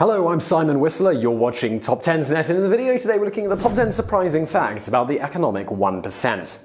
Hello, I'm Simon Whistler, you're watching TopTenzNet, and in the video today we're looking at the top 10 surprising facts about the economic 1%.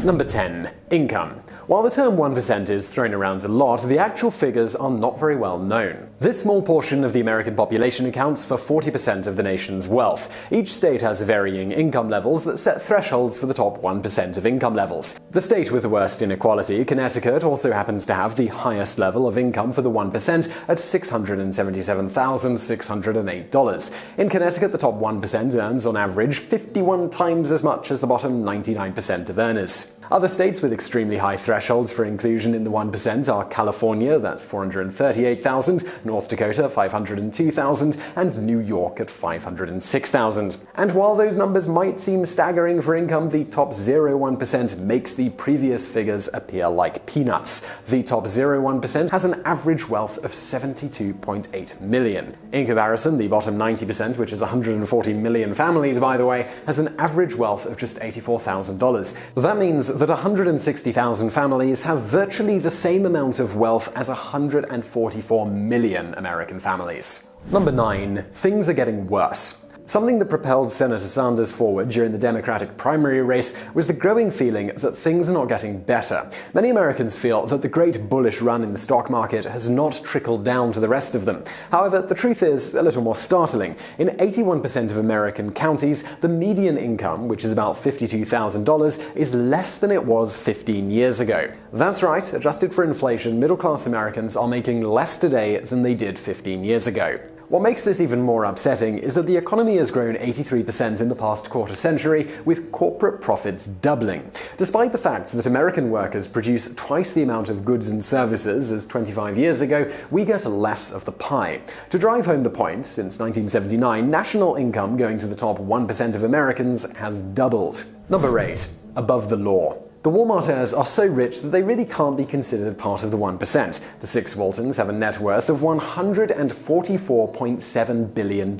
Number 10. Income. While the term 1% is thrown around a lot, the actual figures are not very well known. This small portion of the American population accounts for 40% of the nation's wealth. Each state has varying income levels that set thresholds for the top 1% of income levels. The state with the worst inequality, Connecticut, also happens to have the highest level of income for the 1% at $677,608. In Connecticut, the top 1% earns on average 51 times as much as the bottom 99% of earners. Other states with extremely high thresholds for inclusion in the 1% are California, that's $438,000, North Dakota, $502,000, and New York at $506,000. And while those numbers might seem staggering for income, the top 0.1% makes the previous figures appear like peanuts. The top 0.1% has an average wealth of $72.8 million. In comparison, the bottom 90%, which is 140 million families by the way, has an average wealth of just $84,000. That means that 160,000 families have virtually the same amount of wealth as 144 million American families. Number 9. Things are getting worse. Something that propelled Senator Sanders forward during the Democratic primary race was the growing feeling that things are not getting better. Many Americans feel that the great bullish run in the stock market has not trickled down to the rest of them. However, the truth is a little more startling. In 81% of American counties, the median income, which is about $52,000, is less than it was 15 years ago. That's right, adjusted for inflation, middle-class Americans are making less today than they did 15 years ago. What makes this even more upsetting is that the economy has grown 83% in the past quarter century, with corporate profits doubling. Despite the fact that American workers produce twice the amount of goods and services as 25 years ago, we get less of the pie. To drive home the point, since 1979, national income going to the top 1% of Americans has doubled. Number 8. Above the law. The Walmart heirs are so rich that they really can't be considered part of the 1%. The six Waltons have a net worth of $144.7 billion,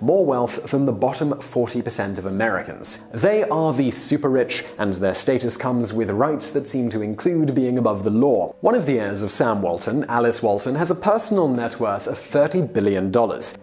more wealth than the bottom 40% of Americans. They are the super rich, and their status comes with rights that seem to include being above the law. One of the heirs of Sam Walton, Alice Walton, has a personal net worth of $30 billion.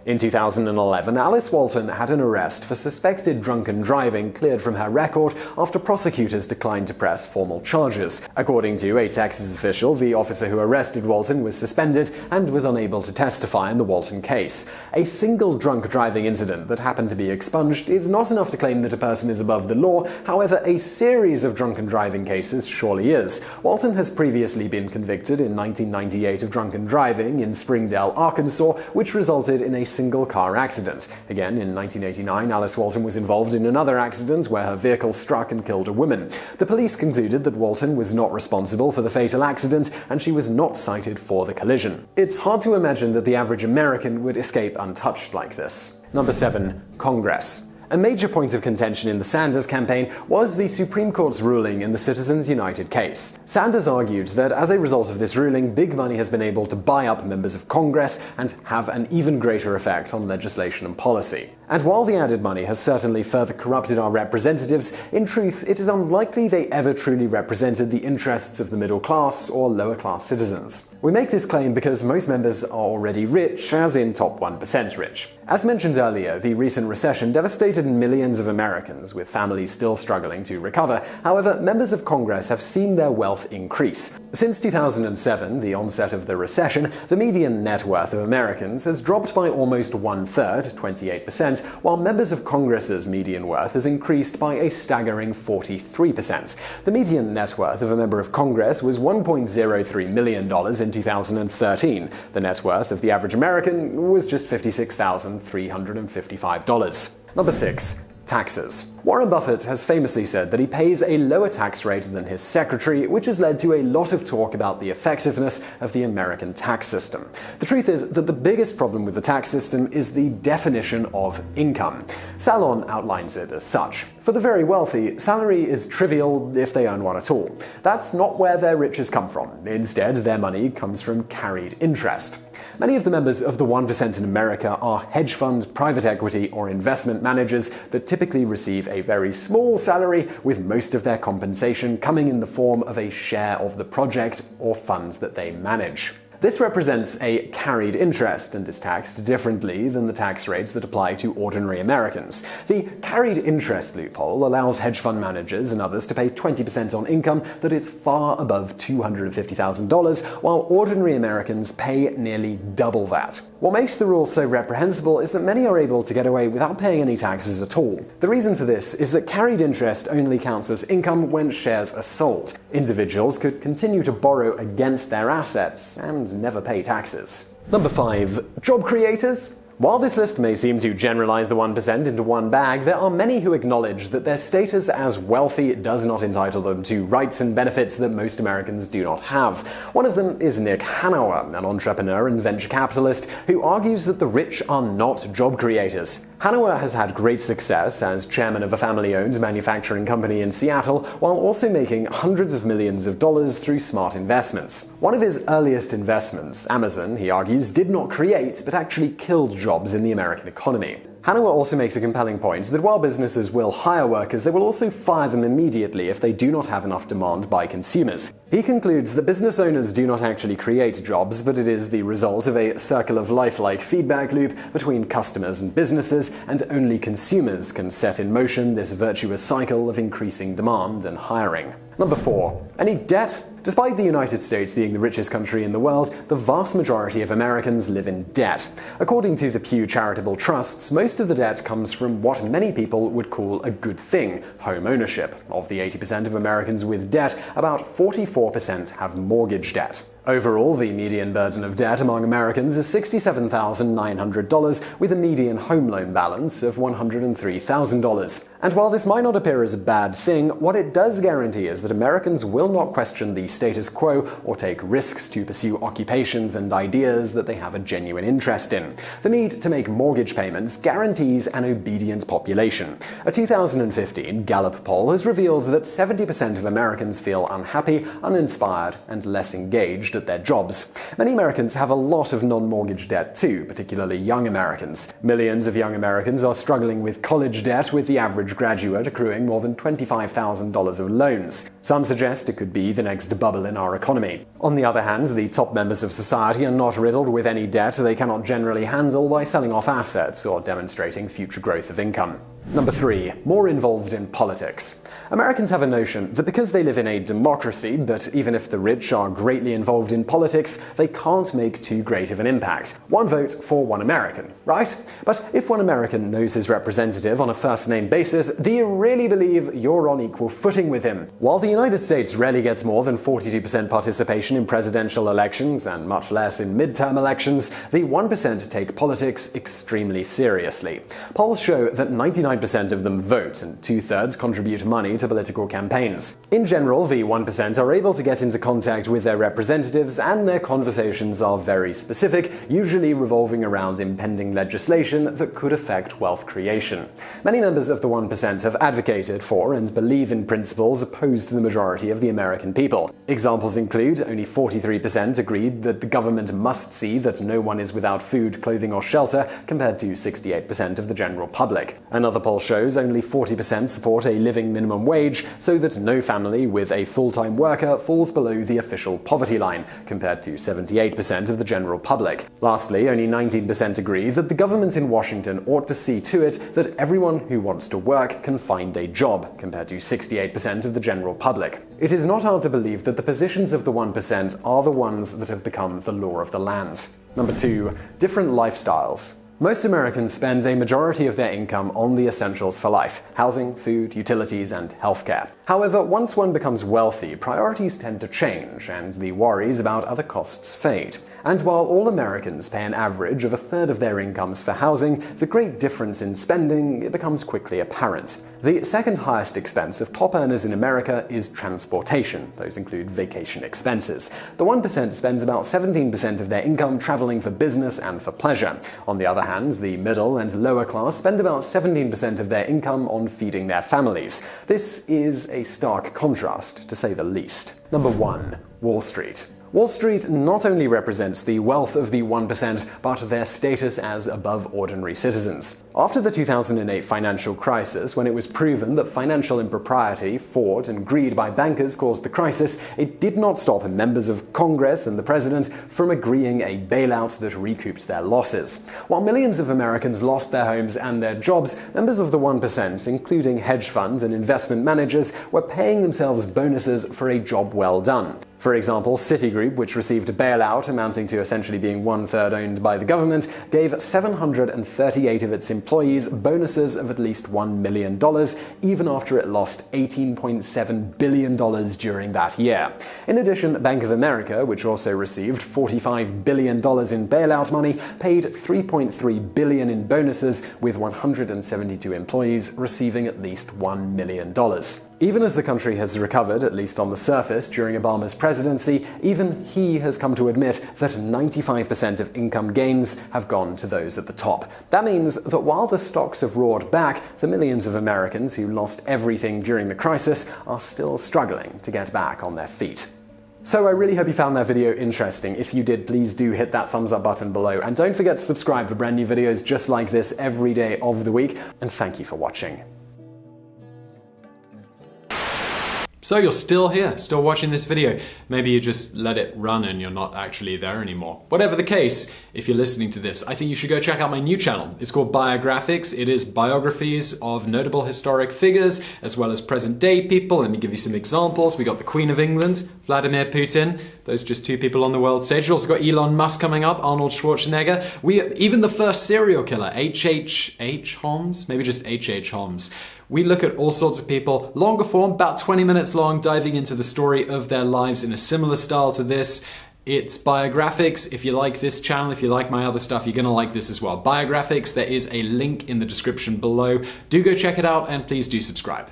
In 2011, Alice Walton had an arrest for suspected drunken driving cleared from her record after prosecutors declined to press formal charges. According to a Texas official, the officer who arrested Walton was suspended and was unable to testify in the Walton case. A single drunk driving incident that happened to be expunged is not enough to claim that a person is above the law. However, a series of drunken driving cases surely is. Walton has previously been convicted in 1998 of drunken driving in Springdale, Arkansas, which resulted in a single car accident. Again, in 1989, Alice Walton was involved in another accident where her vehicle struck and killed a woman. The police concluded that Walton was not responsible for the fatal accident, and she was not cited for the collision. It's hard to imagine that the average American would escape untouched like this. Number 7. Congress. A major point of contention in the Sanders campaign was the Supreme Court's ruling in the Citizens United case. Sanders argued that as a result of this ruling, big money has been able to buy up members of Congress and have an even greater effect on legislation and policy. And while the added money has certainly further corrupted our representatives, in truth, it is unlikely they ever truly represented the interests of the middle class or lower class citizens. We make this claim because most members are already rich, as in top 1% rich. As mentioned earlier, the recent recession devastated millions of Americans, with families still struggling to recover. However, members of Congress have seen their wealth increase. Since 2007, the onset of the recession, the median net worth of Americans has dropped by almost one-third, 28%, while members of Congress's median worth has increased by a staggering 43%. The median net worth of a member of Congress was $1.03 million in 2013. The net worth of the average American was just $56,355. Number 6. Taxes. Warren Buffett has famously said that he pays a lower tax rate than his secretary, which has led to a lot of talk about the effectiveness of the American tax system. The truth is that the biggest problem with the tax system is the definition of income. Salon outlines it as such. For the very wealthy, salary is trivial if they earn one at all. That's not where their riches come from. Instead, their money comes from carried interest. Many of the members of the 1% in America are hedge fund, private equity, or investment managers that typically receive a very small salary, with most of their compensation coming in the form of a share of the project or funds that they manage. This represents a carried interest and is taxed differently than the tax rates that apply to ordinary Americans. The carried interest loophole allows hedge fund managers and others to pay 20% on income that is far above $250,000, while ordinary Americans pay nearly double that. What makes the rule so reprehensible is that many are able to get away without paying any taxes at all. The reason for this is that carried interest only counts as income when shares are sold. Individuals could continue to borrow against their assets and never pay taxes. Number 5. Job creators? While this list may seem to generalize the 1% into one bag, there are many who acknowledge that their status as wealthy does not entitle them to rights and benefits that most Americans do not have. One of them is Nick Hanauer, an entrepreneur and venture capitalist who argues that the rich are not job creators. Hanauer has had great success as chairman of a family-owned manufacturing company in Seattle, while also making hundreds of millions of dollars through smart investments. One of his earliest investments, Amazon, he argues, did not create but actually killed jobs in the American economy. Hanauer also makes a compelling point that while businesses will hire workers, they will also fire them immediately if they do not have enough demand by consumers. He concludes that business owners do not actually create jobs, but it is the result of a circle of life-like feedback loop between customers and businesses, and only consumers can set in motion this virtuous cycle of increasing demand and hiring. Number 4. Any debt? Despite the United States being the richest country in the world, the vast majority of Americans live in debt. According to the Pew Charitable Trusts, most of the debt comes from what many people would call a good thing, home ownership. Of the 80% of Americans with debt, about 44% have mortgage debt. Overall, the median burden of debt among Americans is $67,900, with a median home loan balance of $103,000. And while this might not appear as a bad thing, what it does guarantee is that Americans will not question the status quo or take risks to pursue occupations and ideas that they have a genuine interest in. The need to make mortgage payments guarantees an obedient population. A 2015 Gallup poll has revealed that 70% of Americans feel unhappy, uninspired, and less engaged at their jobs. Many Americans have a lot of non-mortgage debt too, particularly young Americans. Millions of young Americans are struggling with college debt, with the average graduate accruing more than $25,000 of loans. Some suggest it could be the next bubble in our economy. On the other hand, the top members of society are not riddled with any debt they cannot generally handle by selling off assets or demonstrating future growth of income. Number 3. More involved in politics. Americans have a notion that because they live in a democracy, that even if the rich are greatly involved in politics, they can't make too great of an impact. One vote for one American, right? But if one American knows his representative on a first-name basis, do you really believe you're on equal footing with him? While the United States rarely gets more than 42% participation in presidential elections, and much less in midterm elections, the 1% take politics extremely seriously. Polls show that 99% of them vote, and 2/3 contribute money to political campaigns. In general, the 1% are able to get into contact with their representatives, and their conversations are very specific, usually revolving around impending legislation that could affect wealth creation. Many members of the 1% have advocated for and believe in principles opposed to the majority of the American people. Examples include only 43% agreed that the government must see that no one is without food, clothing, or shelter, compared to 68% of the general public. Another poll shows only 40% support a living minimum wage, so that no family with a full-time worker falls below the official poverty line, compared to 78% of the general public. Lastly, only 19% agree that the government in Washington ought to see to it that everyone who wants to work can find a job, compared to 68% of the general public. It is not hard to believe that the positions of the 1% are the ones that have become the law of the land. Number 2. Different lifestyles. Most Americans spend a majority of their income on the essentials for life: housing, food, utilities, and healthcare. However, once one becomes wealthy, priorities tend to change, and the worries about other costs fade. And while all Americans pay an average of 1/3 of their incomes for housing, the great difference in spending becomes quickly apparent. The second highest expense of top earners in America is transportation. Those include vacation expenses. The 1% spends about 17% of their income traveling for business and for pleasure. On the other hand, the middle and lower class spend about 17% of their income on feeding their families. This is a stark contrast, to say the least. Number 1. Wall Street. Wall Street not only represents the wealth of the 1%, but their status as above ordinary citizens. After the 2008 financial crisis, when it was proven that financial impropriety, fraud, and greed by bankers caused the crisis, it did not stop members of Congress and the president from agreeing a bailout that recouped their losses. While millions of Americans lost their homes and their jobs, members of the 1%, including hedge funds and investment managers, were paying themselves bonuses for a job well done. For example, Citigroup, which received a bailout amounting to essentially being 1/3 owned by the government, gave 738 of its employees bonuses of at least $1 million, even after it lost $18.7 billion during that year. In addition, Bank of America, which also received $45 billion in bailout money, paid $3.3 billion in bonuses, with 172 employees receiving at least $1 million. Even as the country has recovered, at least on the surface, during Obama's presidency, even he has come to admit that 95% of income gains have gone to those at the top. That means that while the stocks have roared back, the millions of Americans who lost everything during the crisis are still struggling to get back on their feet. So I really hope you found that video interesting. If you did, please do hit that thumbs up button below, and don't forget to subscribe for brand new videos just like this every day of the week, and thank you for watching. So you're still here, still watching this video. Maybe you just let it run and you're not actually there anymore. Whatever the case, if you're listening to this, I think you should go check out my new channel. It's called Biographics. It is biographies of notable historic figures, as well as present day people. Let me give you some examples. We got the Queen of England, Vladimir Putin. Those just two people on the world stage. We've also got Elon Musk coming up, Arnold Schwarzenegger. Even the first serial killer, H.H. Holmes? Maybe just H.H. Holmes. We look at all sorts of people, longer form, about 20 minutes long, diving into the story of their lives in a similar style to this. It's Biographics. If you like this channel, if you like my other stuff, you're gonna like this as well. Biographics, there is a link in the description below. Do go check it out, and please do subscribe.